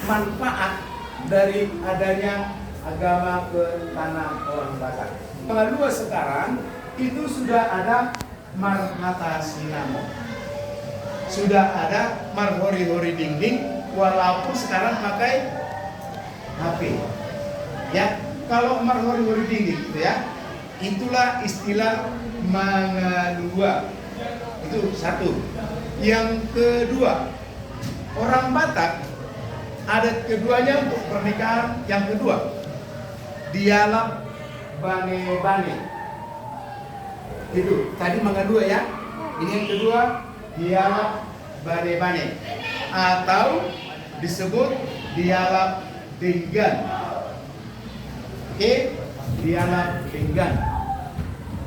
manfaat dari adanya agama ke tanah orang Batak. Kedua sekarang itu sudah ada Marhata Sinamo, sudah ada Marhori-hori dingding, walaupun sekarang pakai HP. Ya, kalau Marhori-hori dingding gitu ya, itulah istilah Mangalua. Itu satu. Yang kedua, orang Batak adat keduanya untuk pernikahan yang kedua, dialog bane-bane. Itu tadi Mangalua ya. Ini yang kedua, dialog bane-bane atau disebut dialog denggan. Oke, dialog denggan.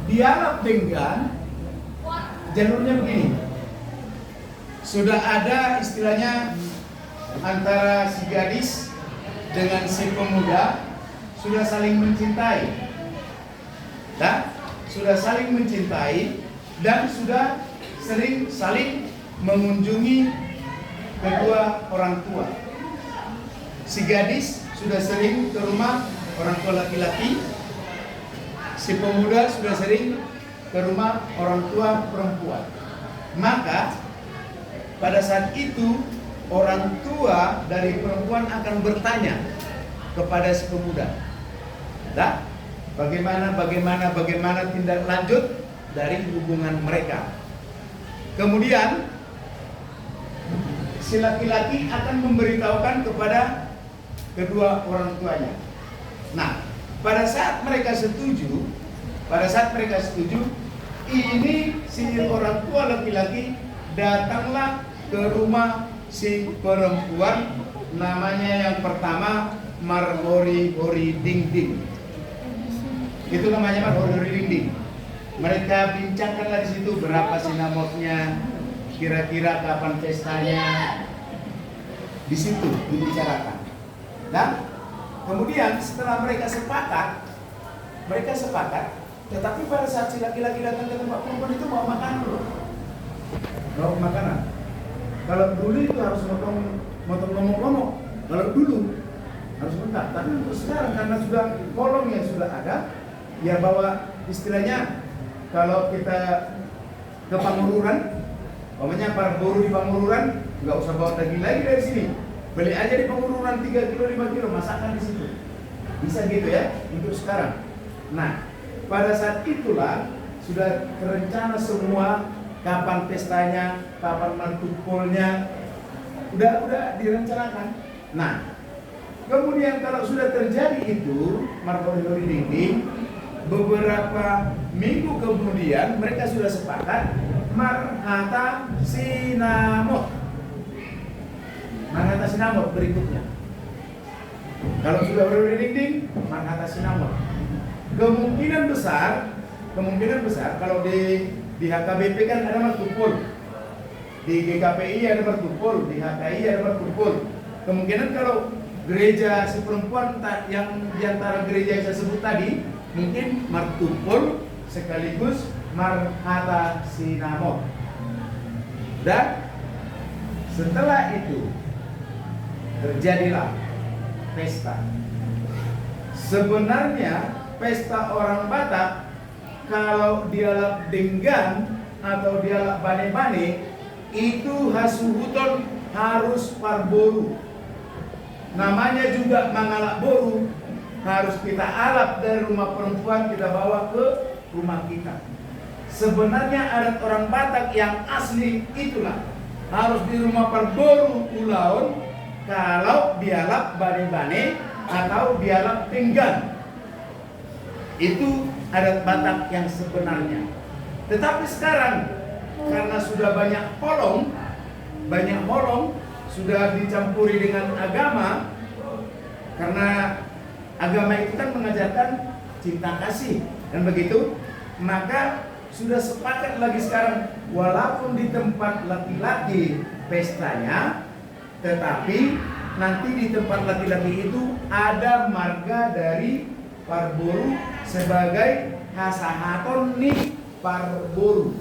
Dialog denggan jalurnya begini. Sudah ada istilahnya antara si gadis dengan si pemuda sudah saling mencintai. Sudah saling mencintai dan sudah sering saling mengunjungi kedua orang tua. Si gadis sudah sering ke rumah orang tua laki-laki, si pemuda sudah sering ke rumah orang tua perempuan. Maka pada saat itu orang tua dari perempuan akan bertanya kepada si pemuda, bagaimana tindak lanjut dari hubungan mereka. Kemudian si laki-laki akan memberitahukan kepada kedua orang tuanya. Nah, pada saat mereka setuju, ini si orang tua laki-laki datanglah ke rumah si perempuan, namanya yang pertama Marhori-hori dingding. Itu namanya Marhori-hori dingding. Mereka bincangkanlah di situ berapa sinamotnya, kira-kira kapan pestanya. Di situ dibicarakan. Dan kemudian setelah mereka sepakat, tetapi pada saat si laki-laki datang ke tempat perempuan itu bawa makanan dulu. Bawa makanan. Kalau dulu itu harus motong lomok-lomok. Kalau dulu harus mentah. Tapi untuk sekarang karena sudah kolong yang sudah ada, ya bawa istilahnya kalau kita ke Pangururan, umpamanya Parburu di Pangururan, nggak usah bawa daging lagi dari sini. Beli aja di Pangururan 3 kilo, 5 kilo, masakan di situ. Bisa gitu ya untuk sekarang. Nah, pada saat itulah sudah terencana semua, kapan pestanya, kapan martupolnya, udah direncanakan. Nah, kemudian kalau sudah terjadi itu Marhori-hori dingding, beberapa minggu kemudian mereka sudah sepakat Marhata Sinamot. Marhata Sinamot berikutnya. Kalau sudah Marhori dingding, Marhata Sinamot. Kemungkinan besar kalau di HKBP kan ada martupol, di GKPI ada martupol, di HKI ada martupol. Kemungkinan kalau gereja si perempuan yang diantara gereja yang saya sebut tadi, mungkin martupol sekaligus Marhata Sinamot. Dan setelah itu terjadilah pesta. Sebenarnya pesta orang Batak kalau dialog denggan atau dialog bane-bane itu hasuhuton harus parboru. Namanya juga mangalak boru, harus kita alap dari rumah perempuan kita bawa ke rumah kita. Sebenarnya adat orang Batak yang asli itulah harus di rumah parboru ulaun kalau dialog bane-bane atau dialog denggan. Itu adat Batak yang sebenarnya. Tetapi sekarang karena sudah banyak holong, sudah dicampuri dengan agama, karena agama itu kan mengajarkan cinta kasih dan begitu, maka sudah sepakat lagi sekarang walaupun di tempat laki-laki pestanya, tetapi nanti di tempat laki-laki itu ada marga dari Parboru sebagai hasahaton nih Parboru.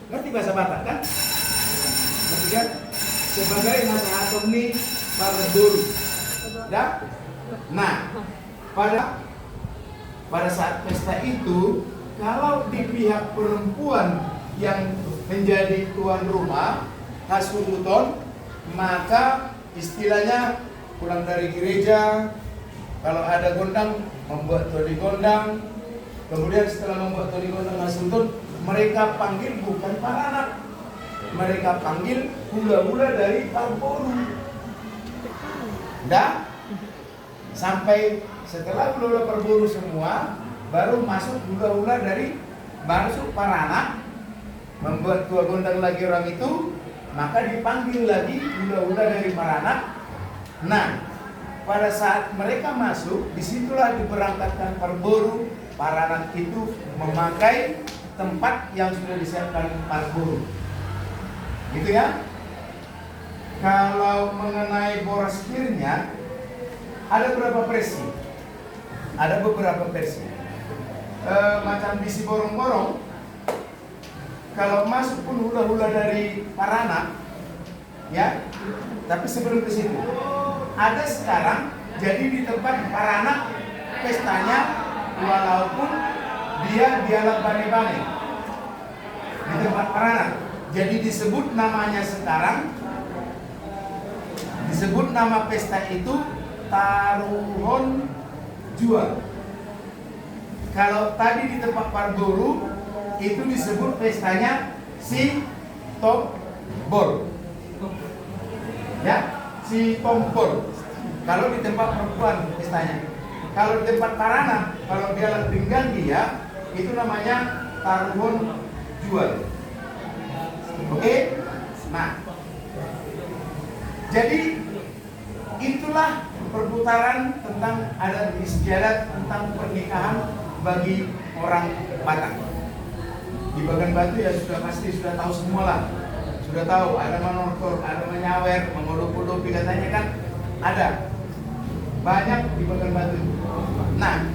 Ngerti bahasa Batak kan? Ngerti kan? Sebagai hasahaton nih Parboru. Dah? Nah, pada saat pesta itu, kalau di pihak perempuan yang menjadi tuan rumah hasuruton, maka istilahnya pulang dari gereja, kalau ada gondang membuat todi gondang, kemudian setelah membuat todi gondang hasuruton, mereka panggil bukan para anak, mereka panggil hula-hula dari Parboru. Dah? Sampai setelah hula-hula Parboru semua, baru masuk hula-hula dari masuk para anak, membuat tua gondang lagi orang itu, maka dipanggil lagi hula-hula dari para anak. Nah, pada saat mereka masuk, disitulah diberangkatkan Parboru. Para anak itu memakai tempat yang sudah disiapkan Parboru. Gitu ya. Kalau mengenai boras kirnya, ada beberapa versi. Ada beberapa versi. Macam bisi borong-borong, kalau masuk pun hula-hula dari para anak, ya. Tapi sebelum ke situ, ada sekarang jadi di tempat para anak pestanya, walaupun dia dialog bane-bane di tempat para anak. Jadi disebut namanya sekarang, disebut nama pesta itu taruhon jual. Kalau tadi di tempat Parboru itu disebut pestanya si tombol, ya, si tombol. Kalau di tempat perempuan pestanya. Kalau di tempat parana, kalau dia pinggang dia, itu namanya taruhon jual. Oke? Nah, jadi itulah perputaran tentang adat istiadat tentang pernikahan bagi orang Batak. Di Bagan Batu ya sudah pasti sudah tahu semua lah. Sudah tahu ada manortor, ada menyawer, mengodopi katanya kan ada. Banyak di Bagan Batu. Nah,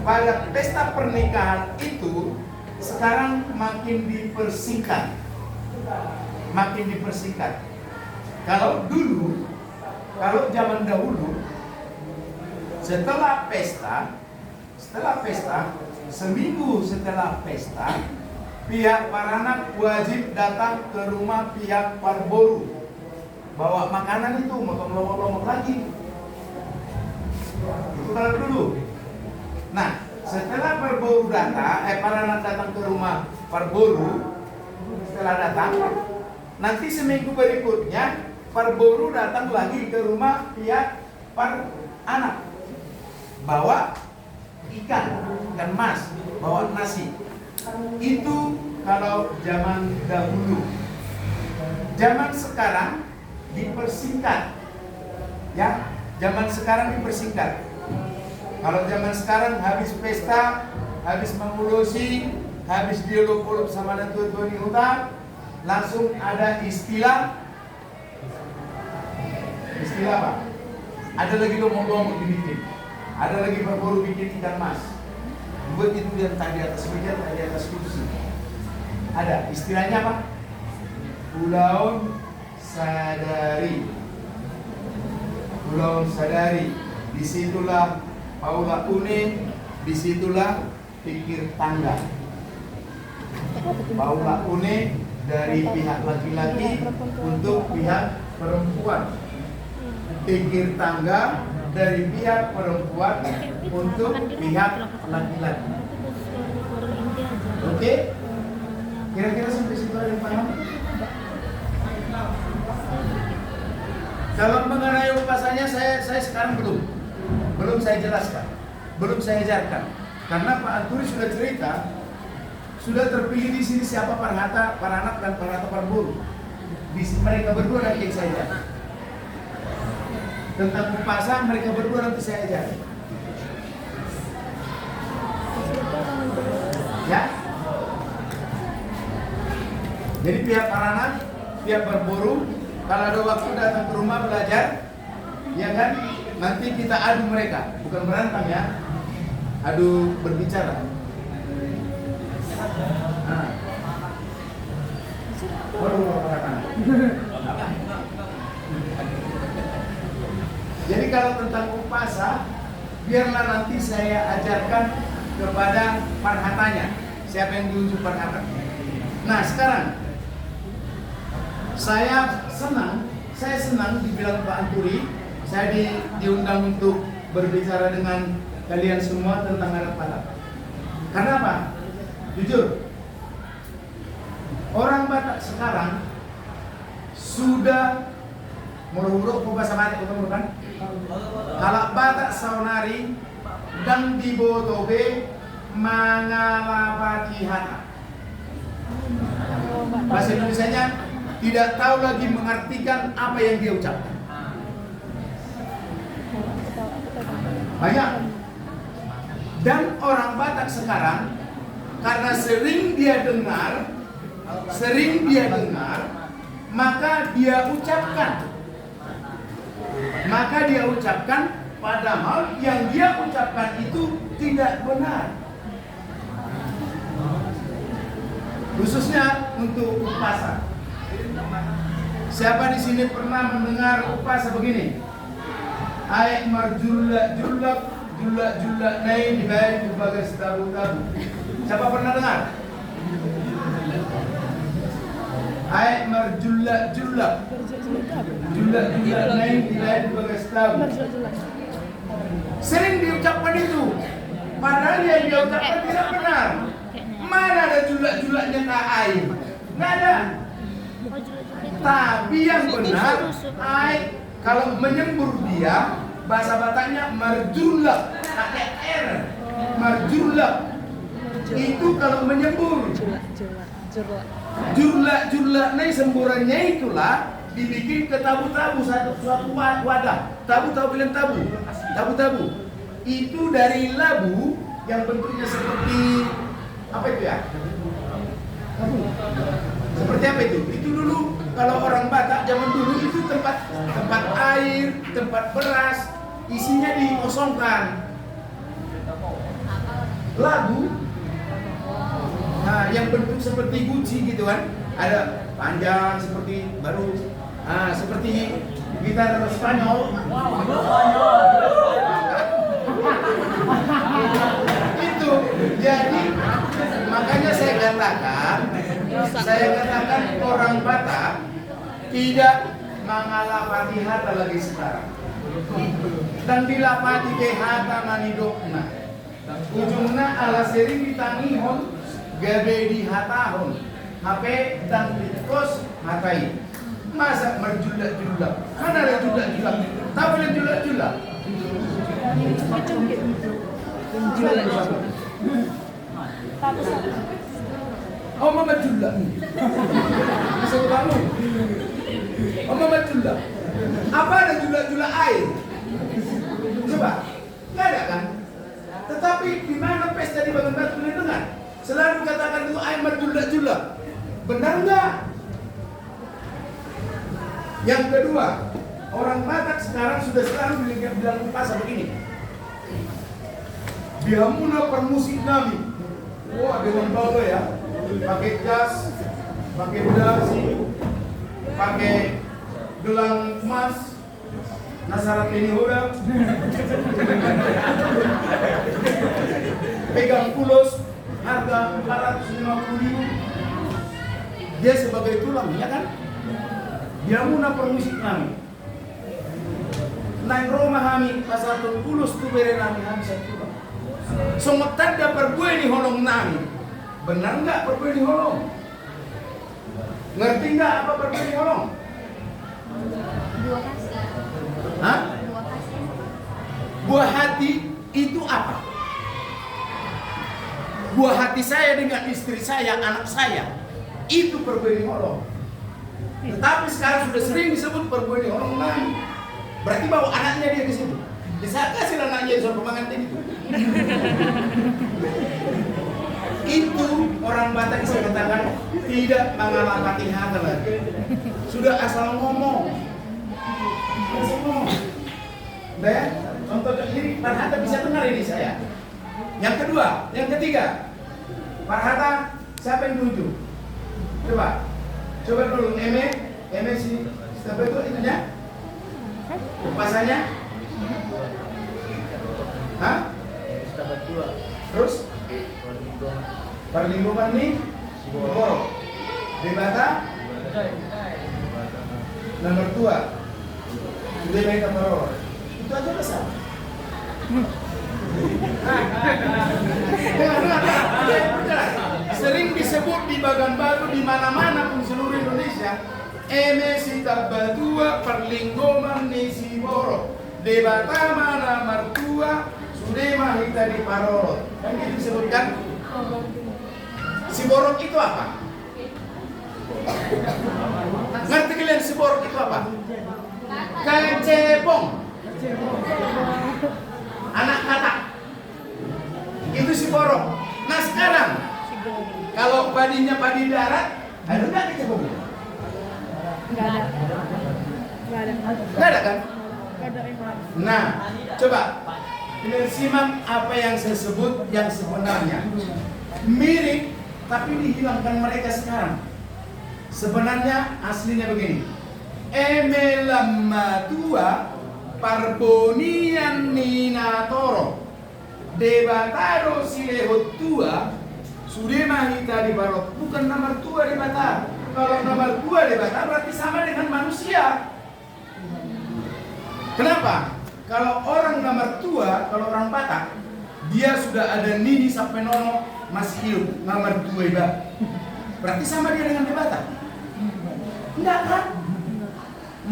pada pesta pernikahan itu sekarang makin dipersingkat. Makin dipersingkat. Kalau dulu, kalau zaman dahulu, setelah pesta, seminggu setelah pesta, pihak paranak wajib datang ke rumah pihak Parboru, bawa makanan itu, makan lomok-lomok lagi. Itu kalau dulu. Nah, setelah Parboru datang, paranak datang ke rumah Parboru, setelah datang, nanti seminggu berikutnya Parboru datang lagi ke rumah pihak paranak, bawa ikan mas, bawa nasi. Itu kalau zaman dahulu. Zaman sekarang dipersingkat, ya. Zaman sekarang dipersingkat. Kalau zaman sekarang habis pesta, habis mengulusi, habis diolok-olok sama tua-tua di hutan, langsung ada istilah apa? Ada lagi lomok-lomok dibikin. Ada lagi Parboru bikin ikan mas. Buat itu dia tak di atas meja, tak di atas kursi. Ada istilahnya apa? Pulauan sadari. Pulauan sadari. Disitulah Paula Une, disitulah pikir tangga. Paula Une dari pihak laki-laki untuk pihak perempuan. Pikir tangga dari pihak perempuan untuk pihak laki-laki. Oke? Kira-kira sampai situ ada yang paham? Kalau mengenai upasannya saya sekarang belum saya jelaskan, belum saya ajarkan. Karena Pak Anturi sudah cerita, sudah terpilih di sini siapa para anak dan para Parboru. Mereka berdua nanti yang saya ajar. Tentang upasan mereka berdua nanti saya ajar. Ya. Jadi pihak Paranak, pihak Parboru, kalau ada waktu datang ke rumah belajar, ya kan? Nanti kita adu mereka, bukan berantem ya. Adu berbicara. Nah. Waduh, Paranak. Jadi kalau tentang upasa, biarlah nanti saya ajarkan kepada parhatanya. Siapa yang diunjuk parhata? Nah sekarang, saya senang dibilang Pak Anturi, saya diundang untuk berbicara dengan kalian semua tentang adat Batak. Karena apa? Jujur, orang Batak sekarang sudah muruk-muruk bahasa Batak, bukan? Kalau Batak saunari dan di Botobe mangalapati hata. Bahasa Indonesianya tidak tahu lagi mengartikan apa yang dia ucapkan. Banyak. Dan orang Batak sekarang karena sering dia dengar, maka dia ucapkan, padahal yang dia ucapkan itu tidak benar. Khususnya untuk upasa. Siapa di sini pernah mendengar upasa begini? Aik marjulak julak naik dibayar berbagai tabu-tabu. Siapa pernah dengar? Aik marjulak naik dibayar berbagai tabu. Sering diucapkan itu, padahal yang dia ucapkan tidak benar. Mana ada julak-julaknya tak air? Nggak ada. Tapi yang benar, air kalau menyembur dia, bahasa Bataknya marjulak, pakai R. Marjulak itu kalau menyembur. Jurlak nih semburannya itulah dibikin ke tabu-tabu, suatu wadah. Tabu bilang tabu. Itu dari labu yang bentuknya seperti apa itu ya? Tabu. Seperti apa itu? Itu dulu kalau orang Batak zaman dulu itu tempat air, tempat beras, isinya dikosongkan. Labu, nah yang bentuk seperti guci gitu kan, ada panjang seperti baru, seperti gitar Spanyol. Itu jadi makanya saya katakan orang Batak tidak mengalapati hata lagi sekarang. Dan dilapati ke hata manidokna. Ujungnya ala sering ditangihon gabe di hatahon. HP dan kos hatai. Masa merjulak-julak? Mana ada julak-julak? Tahu yang julak-julak? Oh mama julak nih. Bisa bangun. Oh mama julak. Apa ada julak-julak air? Coba, nggak ada kan? Tetapi di mana pesta di Bagan Batu dengar? Selalu katakan itu air merjulak-julak. Benar nggak? Yang kedua, orang Batak sekarang sudah selalu bilang upasa begini. Bihamuna permusik nami. Wah dengan bangga ya. Pakai jas, pakai dasi, pakai gelang emas, nasarat ini udah, pegang pulos, harga 450.000. Dia sebagai tulang, ya kan? Dia muna permusik kami. Naik rumah kami, pasal pulos tu bere nami saya tulang. Sometan da perbuai ni holong nami. Benar nggak perbuai ni holong? Ngerti nggak apa perbuai ni holong? Hah? Buah hati itu apa? Buah hati saya dengan istri saya, anak saya, itu perbuai ni holong. Tetapi sekarang sudah sering disebut perbuai ni holong nami. Berarti bawa anaknya dia ke situ. Bisa kasih anaknya di suatu pengantin itu. Itu orang Batak saya katakan tidak mengalami hati lagi. Sudah asal ngomong. Udah ya? Contoh ini Pak Hatta bisa dengar ini saya. Yang kedua, yang ketiga, Pak Hatta siapa yang tuju? Coba dulu Eme sini. Siapa itu itunya? Upasanya? Hah? Terus? Perlindungan nih Siboro. Debata nomor 2. Sudah baik Paroro. Itu aja udah salah. Sering disebut di Bagan Batu di mana-mana pun seluruh Indonesia. Sita Batua Perlinggoman ni Siboro. Debata mana mertua sudah mahita di Paroro. Kan itu disebutkan. Siborok itu apa? Ngerti kalian siborok itu apa? Kecebong. Anak katak. Itu siborok. Nah sekarang kalau padinya padi darat, ada nggak kecebongnya? Nggak ada. Nggak ada kan? Nggak ada yang lain. Nah, coba kalian simak apa yang saya sebut yang sebenarnya mirip, tapi dihilangkan mereka sekarang. Sebenarnya aslinya begini. Emelamatua Parbonian Ninatoro Debatado Silehotua Sudema Hita di Barot. Bukan nomor 2 debata. Kalau nomor 2 debata berarti sama dengan manusia. Kenapa? Kalau orang nomor 2, kalau orang Batak, dia sudah ada nini sampai nono masih hidup, nomor 2 iba. Berarti sama dia dengan debata? Enggak kan?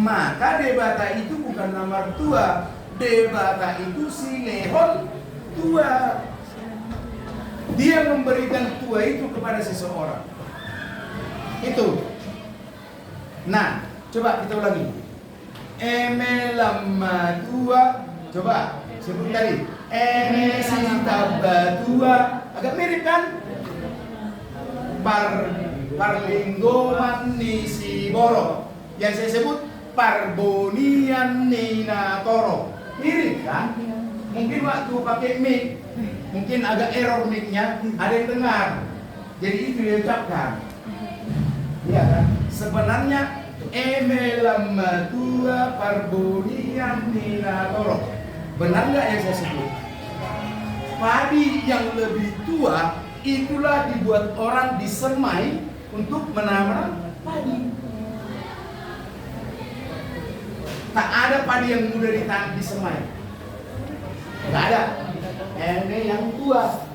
Maka debata itu bukan nomor 2. Debata itu silehon 2. Dia memberikan tua itu kepada seseorang. Itu. Nah, coba kita ulangi. Emelamatua. Coba sebut tadi. Sitabatua. Agak mirip kan? Parlinggoman ni Siboro. Yang saya sebut Parbonian Ninatoro. Mirip kan? Mungkin waktu pakai mic, mungkin agak error mic-nya, ada yang dengar. Jadi itu yang ucapkan. Iya kan? Sebenarnya Emelamatua Parbonian Ninatoro. Benar nggak yang saya sebut? Padi yang lebih tua itulah dibuat orang disemai untuk menanam padi. Tak ada padi yang mudah ditanam disemai. Nggak ada. Ini yang tua.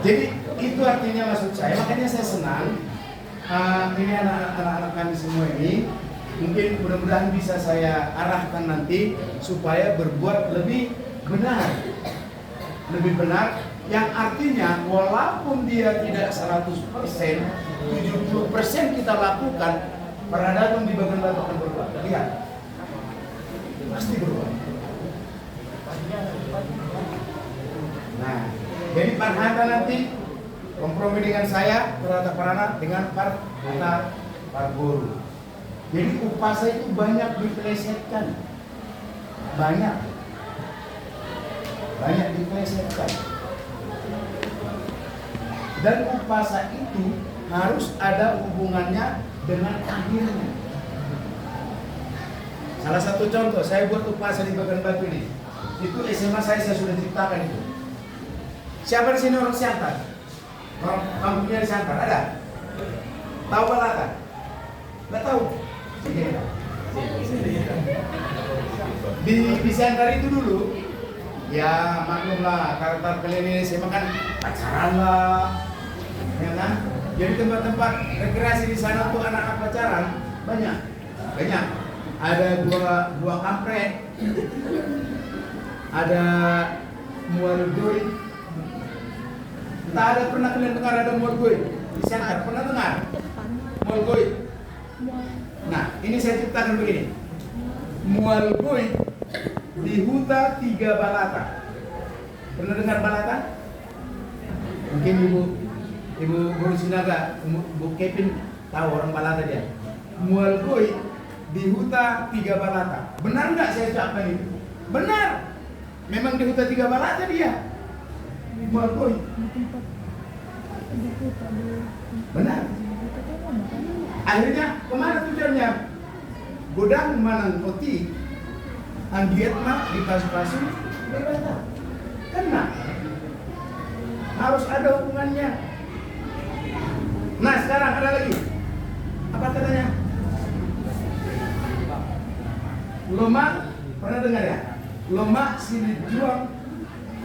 Jadi itu artinya maksud saya. Makanya saya senang. Ini anak-anak kami semua ini mungkin mudah-mudahan bisa saya arahkan nanti supaya berbuat lebih benar. Lebih benar. Yang artinya walaupun dia tidak 100%, 70% kita lakukan, pernah datang di bagian batu akan berubah. Lihat, pasti berubah. Nah, jadi Pak Hanta nanti kompromi dengan saya, Perata Parana dengan Pak Hanta Pak Guru. Jadi upasa itu banyak dipelesetkan, banyak dipelesetkan. Dan upasa itu harus ada hubungannya dengan akhirnya. Salah satu contoh, saya buat upasa di Bagan Batu ini. Itu SMA saya sudah ciptakan itu. Siapa di sini orang Siantar? Orang kampungnya di Siantar, ada? Tahu Balata? Nggak tahu? Di Siantar itu dulu, ya maklumlah, karakter kalian ini SMA kan pacaran lah. Ya kan? Jadi tempat-tempat rekreasi di sana untuk anak-anak pacaran banyak. Ada dua kampret, ada mualgoy. Entah ada pernah kalian dengar ada mualgoy di sana? Pernah dengar? Mualgoy. Nah, ini saya ciptakan begini. Mualgoy di Huta 3 Balata. Pernah dengar Balata? Mungkin Ibu Guru Sinaga, Bu Kevin tahu orang Balata dia. Mualgoy di Huta 3 Balata. Benar nggak saya ucapkan itu? Benar. Memang di Huta 3 Balata dia. Mualgoy. Benar. Akhirnya kemana tujuannya? Godang Manang Oti Anggiat mah dipasu-pasu berbantah. Kena. Harus ada hubungannya. Nah sekarang ada lagi. Apa katanya? Lemak, pernah dengar ya? Lemak silih juang,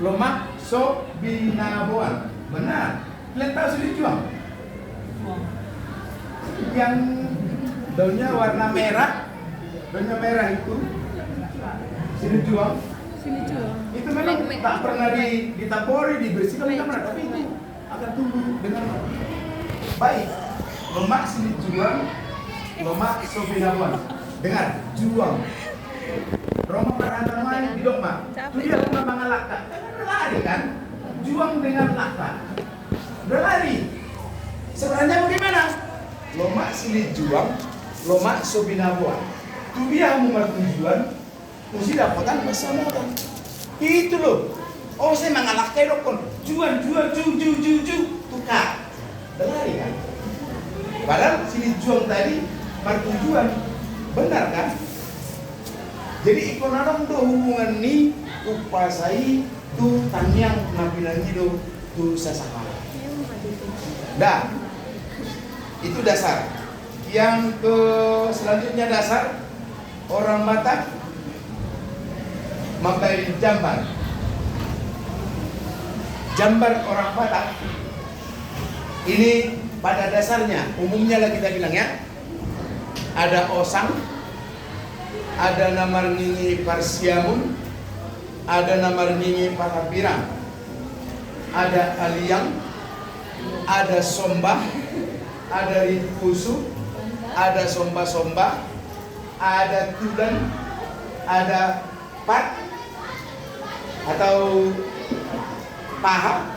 lemak so binaboan. Benar. Kalian tahu silih juang? Yang daunnya warna merah, daunnya merah itu silih juang. Sini cuy. Itu memang tak pernah ditaburi, dibersihkan, tidak pernah, tapi itu akan tumbuh dengan baik. Lemak silih juang, lemak so binaboan. Dengar, juang. Roma perantara main di doma. Itu dia rumah mangalaka. Udah lari kan? Juang dengan laka. Udah lari. Sebenarnya bagaimana? Lomak silih juang, lomak sobinabuan. Tu dia mau tujuan, mesti dapatan bersama kan? Itu loh. Oh saya mangalakai dokon. Juan, ju, tukar. Udah lari kan? Padahal silih juang tadi bertujuan, benar kan? Jadi ikonanom do hubungan ni upasai tu tanyang nabilangi do tu sasakala. Dah, itu dasar. Yang ke selanjutnya dasar orang Batak membayar jambar. Jambar orang Batak ini pada dasarnya umumnya lah kita bilang ya, ada osang, ada namar ningi parsiamun, ada namar ningi parapirang, ada aliang, ada sombah, ada ritpusu, ada somba-somba, ada tudan, ada pat atau paha,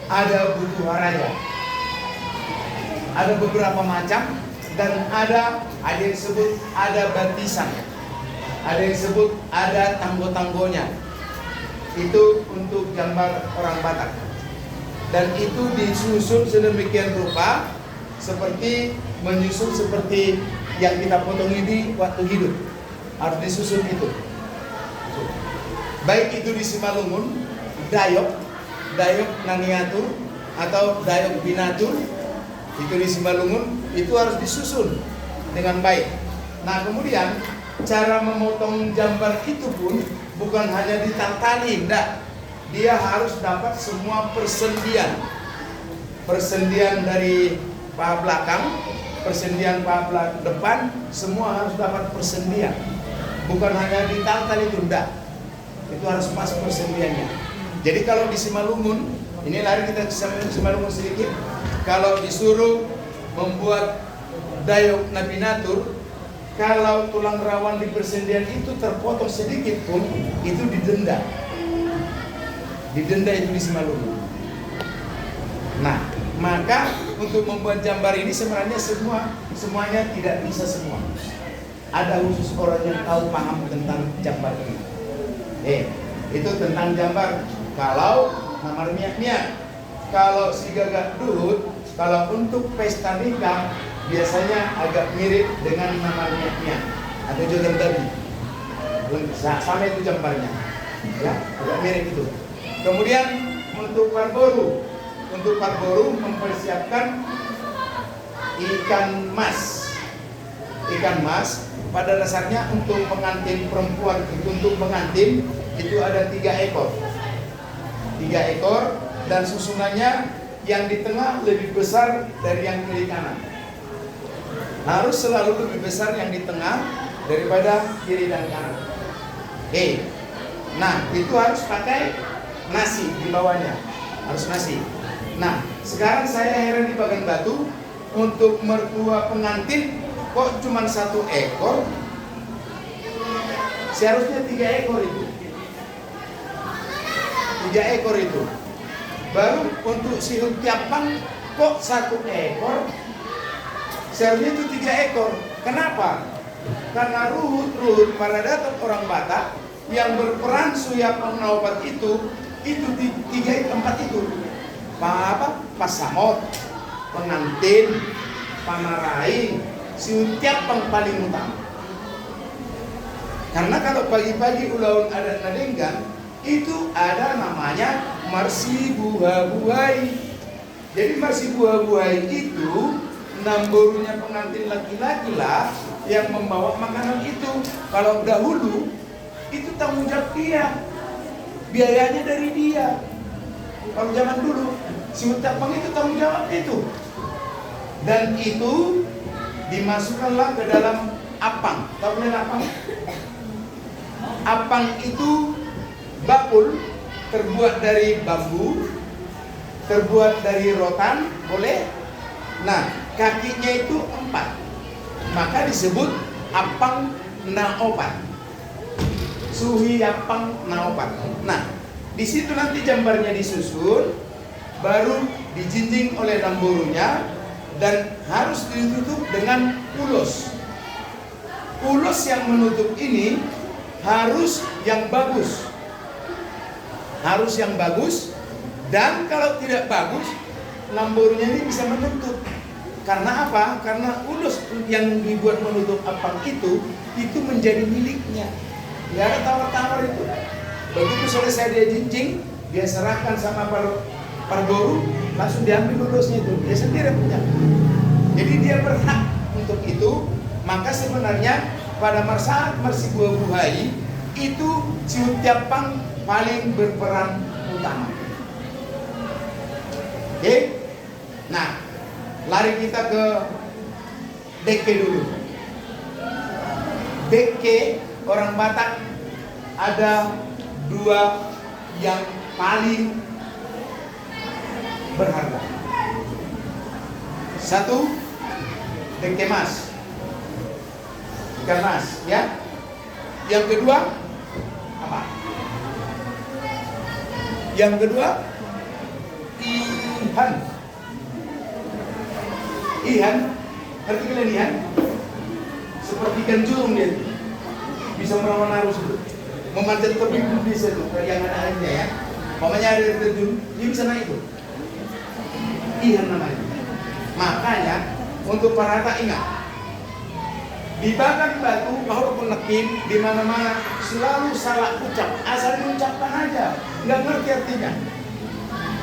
ada butuh raja. Ada beberapa macam dan ada yang sebut ada batisan, ada yang sebut ada tanggo-tanggonya. Itu untuk gambar orang Batak. Dan itu disusun sedemikian rupa seperti menyusun seperti yang kita potong ini waktu hidup. Harus disusun itu. Baik itu di Simalungun, Dayok Nangiatur atau Dayok Binatur, itu di Simalungun itu harus disusun dengan baik. Nah kemudian cara memotong jambar itu pun bukan hanya ditantali, enggak. Dia harus dapat semua persendian dari paha belakang, persendian paha depan, semua harus dapat persendian. Bukan hanya ditantal itu, enggak. Itu harus pas persendiannya. Jadi kalau di Simalungun, ini lari kita ke Simalungun sedikit. Kalau disuruh membuat Dayok Nabinatur, kalau tulang rawan di persendian itu terpotong sedikit pun, itu didenda. Didenda itu di Simalungun. Nah, maka untuk membuat jambar ini sebenarnya semuanya tidak bisa semua. Ada khusus orang yang tahu paham tentang jambar ini. Itu tentang jambar. Kalau namar miak-miak, kalau si gagak duhut, kalau untuk pesta nikah biasanya agak mirip dengan namar miak-miak atau jodoh dabi. Sama itu jambarnya, ya, agak mirip itu. Kemudian untuk parboru mempersiapkan ikan mas. Ikan mas pada dasarnya untuk pengantin perempuan, untuk pengantin itu ada 3 ekor. 3 ekor dan susunannya yang di tengah lebih besar dari yang kiri kanan. Harus selalu lebih besar yang di tengah daripada kiri dan kanan. Nah itu harus pakai nasi di bawahnya, harus nasi. Nah sekarang saya heran di Bagan Batu, untuk mertua pengantin kok cuma 1 ekor, seharusnya 3 ekor itu. 3 ekor itu. Baru untuk si hutiapang kok 1 ekor, seharusnya itu 3 ekor. Kenapa? Karena ruhut para datuk orang Batak yang berperan suyapang naupat itu 4 itu. Pasamot, pengantin, pamarai, si hutiapang paling utama. Karena kalau pagi-pagi ulang adat Nadenggan itu ada namanya marsi buah-buahai. Jadi marsi buah-buahai itu namborunya pengantin laki-laki lah yang membawa makanan itu. Kalau dahulu itu tanggung jawab dia, biayanya dari dia. Kalau zaman dulu si Utapang itu tanggung jawab itu, dan itu dimasukkanlah ke dalam apang. Tahu kan apang? Apang itu bakul terbuat dari bambu, terbuat dari rotan, boleh. Nah, kakinya itu 4, maka disebut apang naopat. Suhi apang naopat. Nah, di situ nanti jambarnya disusun, baru dijinjing oleh namborunya, dan harus ditutup dengan ulos. Ulos yang menutup ini harus yang bagus. Harus yang bagus, dan kalau tidak bagus, namborunya ini bisa menutup. Karena apa? Karena ulos yang dibuat menutup apang itu menjadi miliknya. Nggak ada tawar-tawar itu. Begitu selesai dia jinjing, dia serahkan sama pargoru, langsung diambil ulosnya itu, dia sendiri punya. Jadi dia berhak untuk itu. Maka sebenarnya pada saat marsi buah-buahai itu Ciut Tiapang paling berperan utama. Oke? Nah, lari kita ke Deke dulu. Deke orang Batak ada 2 yang paling berharga. Satu, Deke Mas, ikan mas, ya. Yang kedua apa? Yang kedua Ihan. Ihan, ngerti kalian Ihan? Seperti ikan julung dia, bisa melawan arus itu, memanjat tebing bisa tuh, yang ada airnya ya. Pokoknya ada air terjun, dia bisa naik tuh. Ihan namanya. Makanya untuk para tak ingat, dibakar batu, walaupun nekin di mana-mana selalu salah ucap, asal mengucapkan aja, nggak ngerti artinya.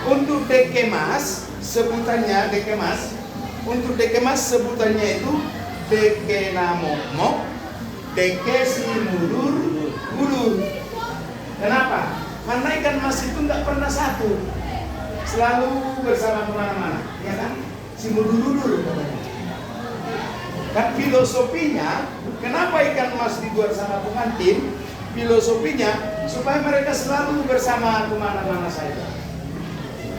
Untuk Deke Mas sebutannya Deke Mas. Untuk Deke Mas sebutannya itu Deke Namokmok, Deke Simudur Ulur. Kenapa? Karena ikan mas itu nggak pernah satu, selalu bersama kemana-mana, ya kan? Simudur Ulur katanya. Dan filosofinya, kenapa ikan mas dibuat sama pengantin? Filosofinya supaya mereka selalu bersama kemana-mana saja.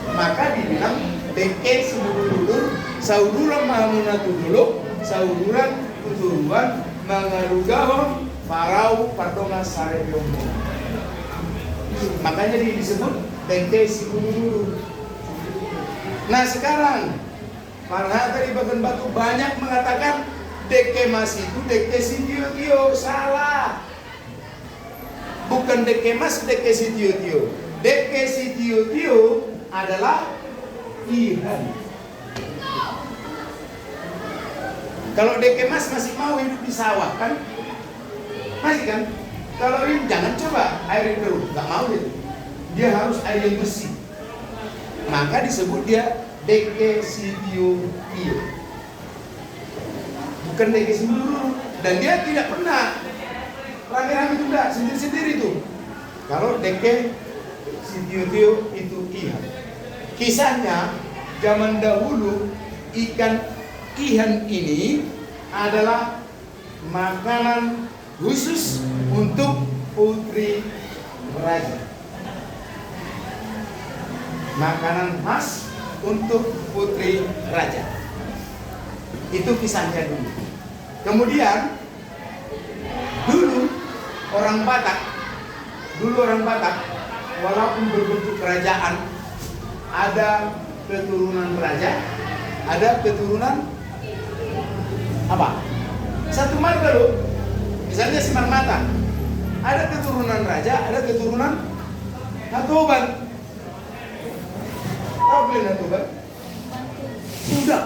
Maka dibilang Deke Simudur Sauduran Mahamunatu dulu, Sauduran Tuturuan Mangarugahon Parau Pardonga Sarebyombo. Makanya disebut Deke Simudur. Nah sekarang para tadi Bagan Batu banyak mengatakan Deke Mas itu Deke Sitio-tio. Salah. Bukan Deke Mas, Deke Sitio-tio. Deke Sitio-tio adalah Ihan. Kalau Deke Mas masih mau hidup di sawah kan? Masih kan? Kalau ini jangan coba air yang keruh, nggak mau itu. Dia harus air yang bersih. Maka disebut dia Deke Sitio-tio. Bukan Deke Simudur. Dan dia tidak pernah rame-rame juga, sendiri-sendiri tuh. Kalau Deke Sitio-tio itu Ihan. Kisahnya zaman dahulu ikan Ihan ini adalah makanan khusus untuk putri raja. Makanan khas untuk putri raja. Itu kisahnya dulu. Kemudian dulu orang Batak walaupun berbentuk kerajaan, ada keturunan raja, ada keturunan apa? Satu marga loh. Misalnya Simang Mata, ada keturunan raja, ada keturunan Hatoban. Tahu kalian Hatoban? Sudah.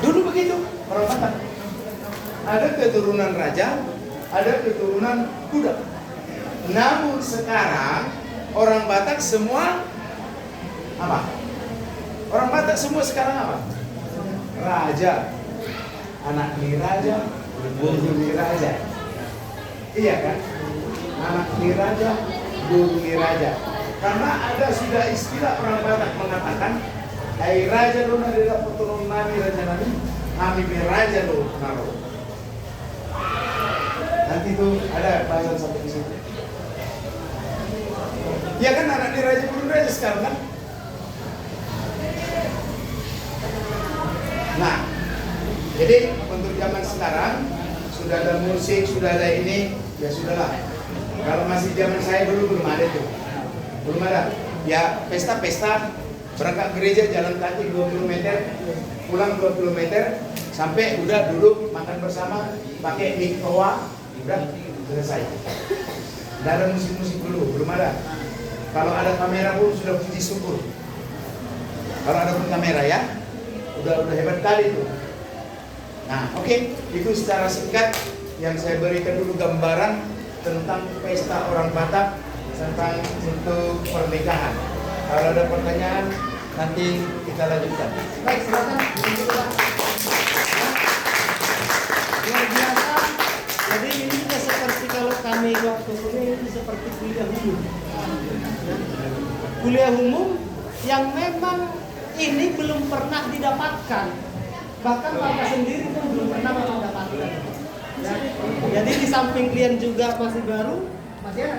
Dulu begitu orang Batak. Ada keturunan keturunan raja, ada keturunan kuda. Namun sekarang orang Batak semua apa? Orang Batak semua sekarang apa? Raja. Anak ni raja, guru ni raja. Iya kan? Anak ni raja, guru ni raja. Karena ada sudah istilah orang Batak mengatakan, "Hai raja lo nari dapat turun nami raja nami, kami be raja lo naro." Nanti tuh ada bahasan sampai di situ. Ya kan anak ni raja guru raja sekarang kan? Nah, jadi untuk zaman sekarang sudah ada musik, sudah ada ini, ya sudahlah. Kalau masih zaman saya dulu belum ada tuh, belum ada. Ya pesta-pesta, berangkat gereja jalan kaki 2 km, pulang 2 km, sampai udah duduk makan bersama, pakai mic toa, udah selesai. Tidak ada musik-musik dulu, belum ada. Kalau ada kamera pun sudah puji syukur. Kalau ada pun kamera ya, udah hebat kali itu. Nah, oke, itu secara singkat yang saya berikan dulu gambaran tentang pesta orang Batak tentang untuk pernikahan. Kalau ada pertanyaan nanti kita lanjutkan. Baik, silakan. Luar biasa. Jadi ini juga seperti kalau kami waktu kuliah ini seperti kuliah umum. Kuliah umum yang memang ini belum pernah didapatkan. Bahkan Bapak sendiri pun belum pernah mendapatkan. Ya. Jadi di samping klien juga masih baru, masih ada.